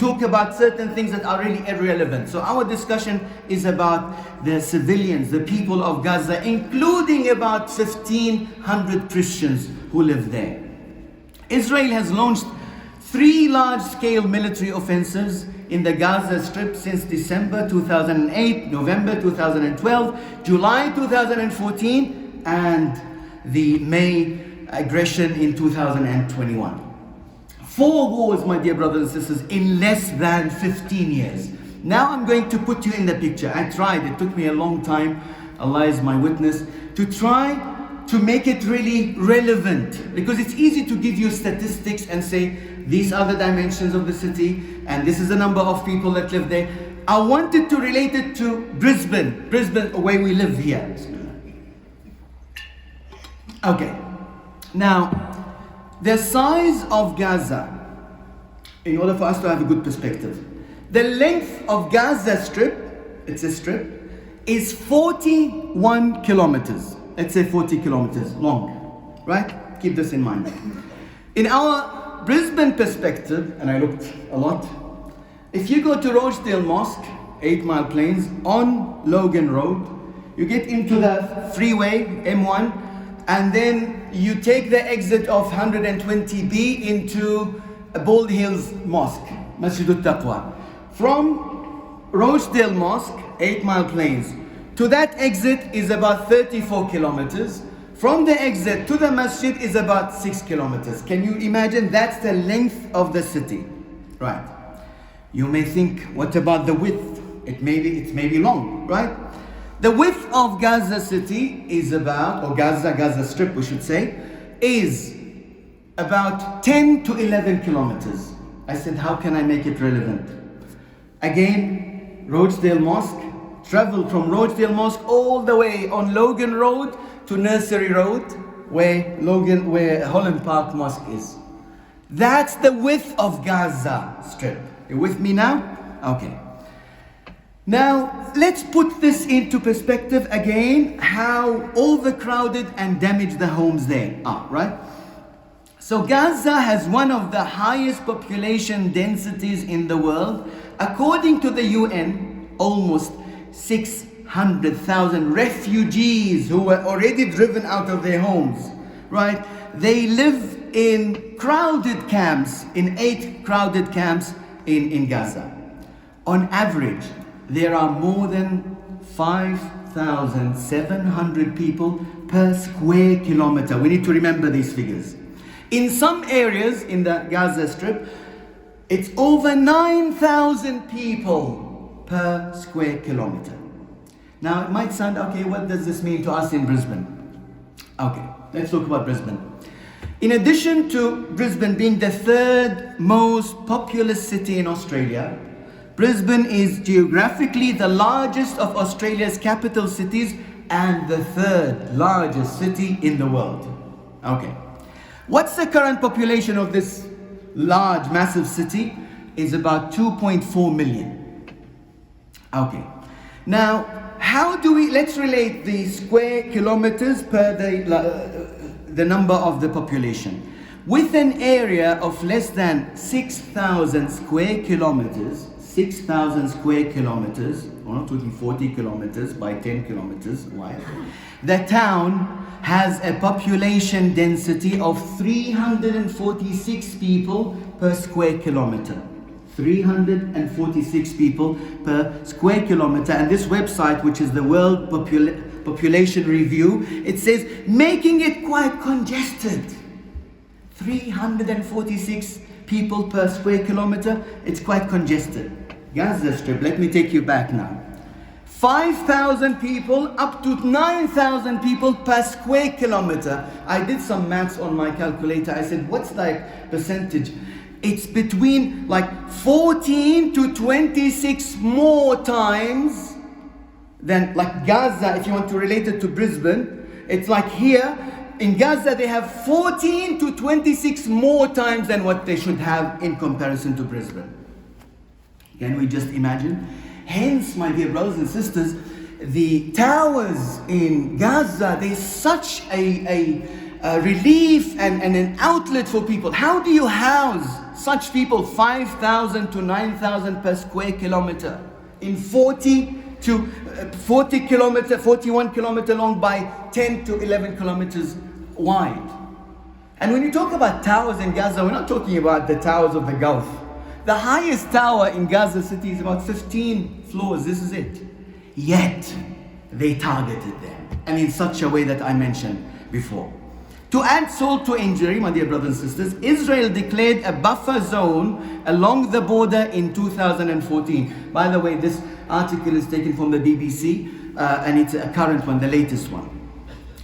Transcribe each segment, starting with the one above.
talk about certain things that are really irrelevant. So our discussion is about the civilians, the people of Gaza, including about 1,500 Christians who live there. Israel has launched 3 large-scale military offensives in the Gaza Strip since December 2008, November 2012, July 2014, and the May aggression in 2021. 4 wars, my dear brothers and sisters, in less than 15 years. Now I'm going to put you in the picture. I tried, it took me a long time, Allah is my witness, to try to make it really relevant, because it's easy to give you statistics and say these are the dimensions of the city and this is the number of people that live there. I wanted to relate it to Brisbane, where we live here. Okay, now the size of Gaza, in order for us to have a good perspective, the length of Gaza Strip, it's a strip, is 41 kilometers. Let's say 40 kilometers long, right? Keep this in mind. In our Brisbane perspective, and I looked a lot, if you go to Rochdale Mosque, 8 Mile Plains, on Logan Road, you get into the freeway, M1, and then you take the exit of 120B into Bald Hills Mosque, Masjid al-Taqwa. From Rochdale Mosque, 8 Mile Plains, to that exit is about 34 kilometers. From the exit to the masjid is about 6 kilometers. Can you imagine? That's the length of the city. Right. You may think, what about the width? It's maybe long, right? The width of Gaza city is about, or Gaza Strip we should say, is about 10 to 11 kilometers. I said, how can I make it relevant? Again, Rochdale Mosque, travel from Rochdale Mosque all the way on Logan Road to Nursery Road, where Holland Park Mosque is. That's the width of Gaza Strip. You with me now? Okay. Now, let's put this into perspective again, how overcrowded and damaged the homes there are, right? So Gaza has one of the highest population densities in the world. According to the UN, almost 600,000 refugees who were already driven out of their homes, right? They live in crowded camps, in 8 crowded camps in Gaza. On average, there are more than 5,700 people per square kilometer. We need to remember these figures. In some areas in the Gaza Strip, it's over 9,000 people per square kilometer. Now, it might sound, okay, what does this mean to us in Brisbane? Okay, let's talk about Brisbane. In addition to Brisbane being the 3rd most populous city in Australia, Brisbane is geographically the largest of Australia's capital cities and the 3rd largest city in the world. Okay. What's the current population of this large, massive city? Is about 2.4 million. Okay. Now, how do we, let's relate the square kilometers per the number of the population. With an area of less than 6,000 square kilometers, 6,000 square kilometers, we're not talking 40 kilometers by 10 kilometers wide, the town has a population density of 346 people per square kilometer. 346 people per square kilometer. And this website, which is the World Population Review, it says, making it quite congested. 346 people per square kilometer, it's quite congested. Gaza Strip, let me take you back now. 5,000 people up to 9,000 people per square kilometer. I did some maths on my calculator. I said, what's that percentage? It's between like 14 to 26 more times than like Gaza. If you want to relate it to Brisbane, it's like here in Gaza they have 14 to 26 more times than what they should have in comparison to Brisbane. Can we just imagine? Hence, my dear brothers and sisters, the towers in Gaza, there's such a relief and an outlet for people. How do you house such people, 5,000 to 9,000 per square kilometer, in 41 kilometer long by 10 to 11 kilometers wide? And when you talk about towers in Gaza, we're not talking about the towers of the Gulf. The highest tower in Gaza city is about 15 floors. This is it. Yet, they targeted them. And in such a way that I mentioned before. To add salt to injury, my dear brothers and sisters, Israel declared a buffer zone along the border in 2014. By the way, this article is taken from the BBC, and it's a current one, the latest one.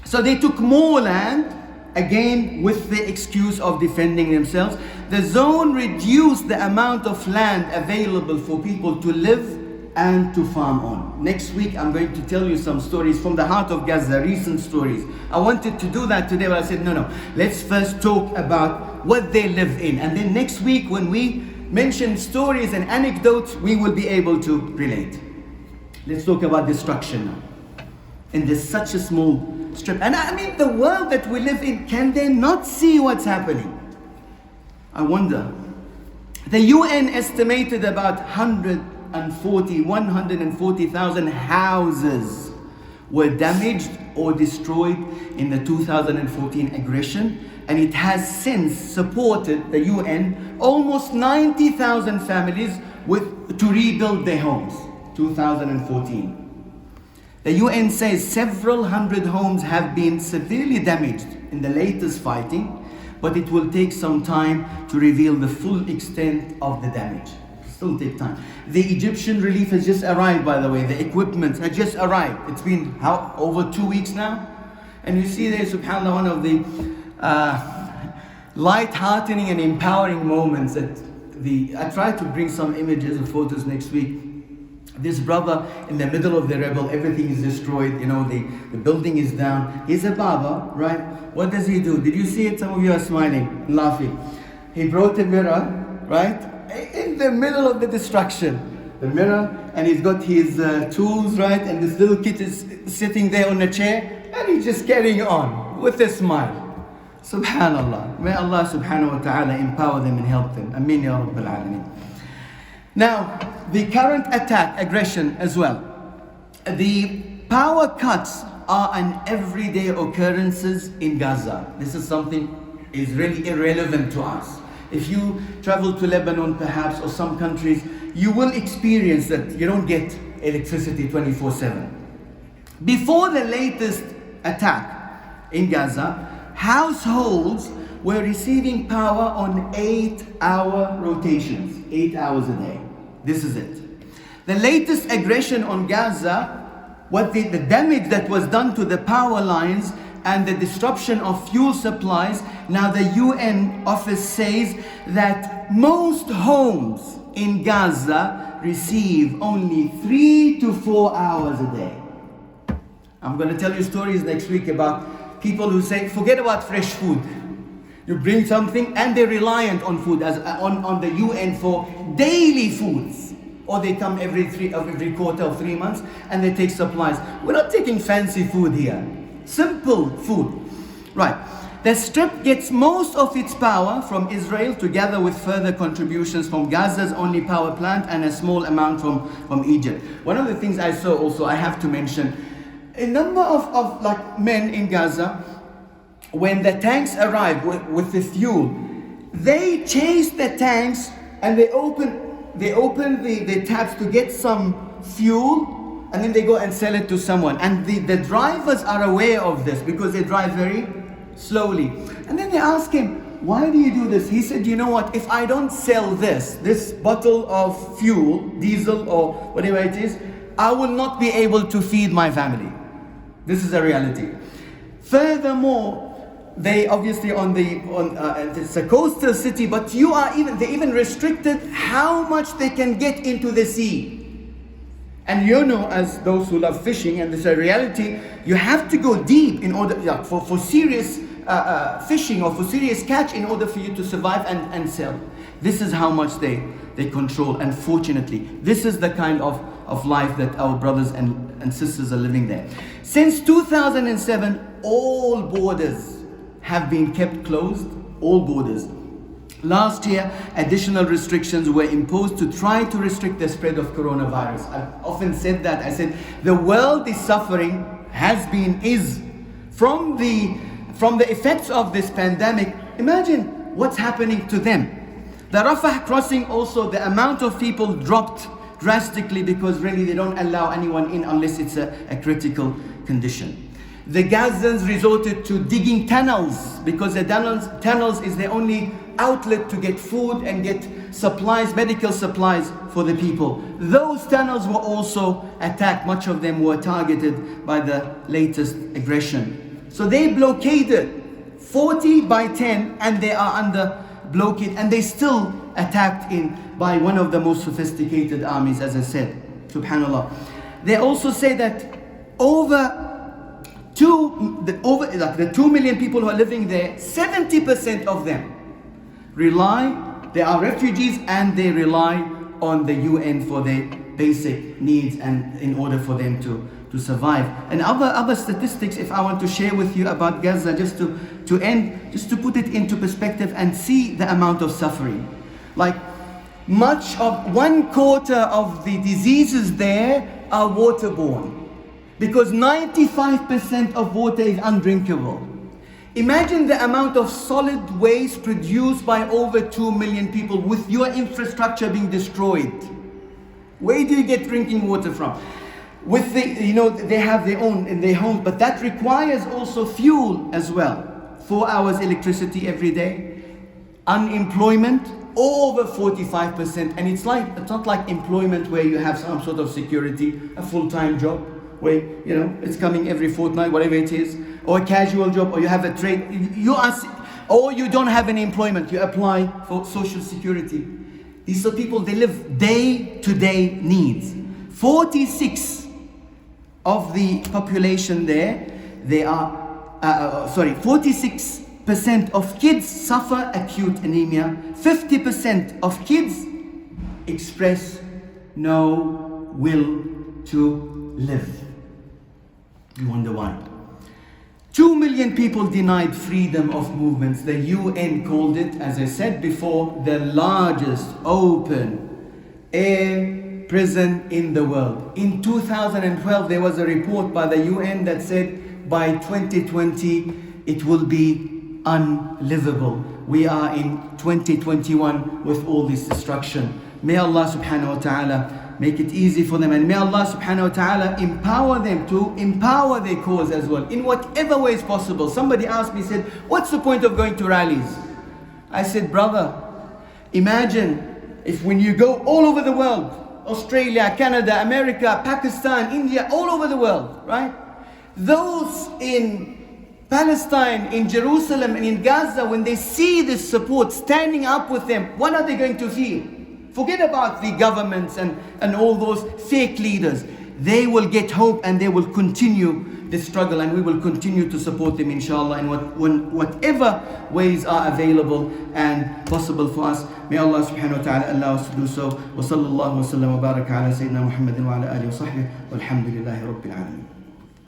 So they took more land, again with the excuse of defending themselves. The zone reduced the amount of land available for people to live and to farm on. Next week I'm going to tell you some stories from the heart of Gaza, recent stories. I wanted to do that today, but I said no, let's first talk about what they live in, and then next week when we mention stories and anecdotes, we will be able to relate. Let's talk about destruction now. In this such a small strip. And I mean, the world that we live in, can they not see what's happening? I wonder. The UN estimated about 140,000 houses were damaged or destroyed in the 2014 aggression, and it has since supported the UN almost 90,000 families to rebuild their homes. 2014. The UN says several hundred homes have been severely damaged in the latest fighting, but it will take some time to reveal the full extent of the damage. Still take time. The Egyptian relief has just arrived, by the way. The equipment has just arrived. It's been over 2 weeks now. And you see there, subhanAllah, one of the light-heartening and empowering moments I try to bring some images and photos next week. This brother in the middle of the rebel, everything is destroyed, the building is down. He's a Baba, right? What does he do? Did you see it? Some of you are smiling, laughing. He brought a mirror, right? In the middle of the destruction. The mirror, and he's got his tools, right? And this little kid is sitting there on a chair, and he's just carrying on with a smile. Subhanallah. May Allah subhanahu wa ta'ala empower them and help them. Ameen ya Rabbil Alameen. Now, the current aggression as well. The power cuts are an everyday occurrences in Gaza. This is something is really irrelevant to us. If you travel to Lebanon perhaps, or some countries, you will experience that you don't get electricity 24/7. Before the latest attack in Gaza, households were receiving power on 8-hour rotations, 8 hours a day. This is it. The latest aggression on Gaza, the damage that was done to the power lines and the disruption of fuel supplies. Now the UN office says that most homes in Gaza receive only 3 to 4 hours a day. I'm going to tell you stories next week about people who say, forget about fresh food. You bring something and they're reliant on food, on the UN for daily foods. Or they come every quarter of 3 months and they take supplies. We're not taking fancy food here. Simple food. Right. The strip gets most of its power from Israel, together with further contributions from Gaza's only power plant and a small amount from Egypt. One of the things I saw also, I have to mention, a number of men in Gaza, when the tanks arrived with the fuel, they chased the tanks and they open the taps to get some fuel, and then they go and sell it to someone. And the drivers are aware of this because they drive very slowly. And then they ask him, why do you do this? He said, you know what, if I don't sell this bottle of fuel, diesel or whatever it is, I will not be able to feed my family. This is a reality. Furthermore, they obviously it's a coastal city, but they even restricted how much they can get into the sea. And as those who love fishing, and this is a reality, you have to go deep in order for serious fishing or for serious catch in order for you to survive and sell. This is how much they control. Unfortunately, this is the kind of life that our brothers and sisters are living there. Since 2007, all borders have been kept closed, all borders. Last year, additional restrictions were imposed to try to restrict the spread of coronavirus. I've often said that. I said the world is suffering, is from the effects of this pandemic. Imagine what's happening to them. The Rafah crossing also, the amount of people dropped drastically because really they don't allow anyone in unless it's a critical condition. The Gazans resorted to digging tunnels because the tunnels is the only outlet to get food and get supplies, medical supplies for the people. Those tunnels were also attacked. Much of them were targeted by the latest aggression. So they blockaded 40 by 10 and they are under blockade, and they still attacked by one of the most sophisticated armies, as I said. Subhanallah. They also say that the 2 million people who are living there, 70% of them they are refugees and they rely on the UN for their basic needs and in order for them to survive. And other statistics, if I want to share with you about Gaza, just to put it into perspective and see the amount of suffering. Like much of 1/4 of the diseases there are waterborne, because 95% of water is undrinkable. Imagine the amount of solid waste produced by over 2 million people with your infrastructure being destroyed. Where do you get drinking water from? With they have their own in their homes, but that requires also fuel as well. 4 hours electricity every day. Unemployment over 45%, and it's not like employment where you have some sort of security, a full-time job where it's coming every fortnight, whatever it is, or a casual job, or you have a trade, or you don't have any employment, you apply for social security. These are people, they live day-to-day needs. 46 of the population there, 46% of kids suffer acute anemia. 50% of kids express no will to live. You wonder why. 2 million people denied freedom of movements. The UN called it, as I said before, the largest open air prison in the world. In 2012, there was a report by the UN that said by 2020, it will be unlivable. We are in 2021 with all this destruction. May Allah subhanahu wa ta'ala make it easy for them, and may Allah subhanahu wa ta'ala empower them to empower their cause as well, in whatever way is possible. Somebody asked me, said, what's the point of going to rallies? I said, brother, imagine if when you go all over the world, Australia, Canada, America, Pakistan, India, all over the world, right? Those in Palestine, in Jerusalem, and in Gaza, when they see this support standing up with them, what are they going to feel? Forget about the governments and all those fake leaders. They will get hope and they will continue the struggle, and we will continue to support them, inshallah, in whatever ways are available and possible for us. May Allah subhanahu wa ta'ala allow us to do so. Wa sallallahu wa sallam wa baraka ala Sayyidina Muhammadin wa ala alihi wa sahbihi walhamdulillahi rabbil alamin.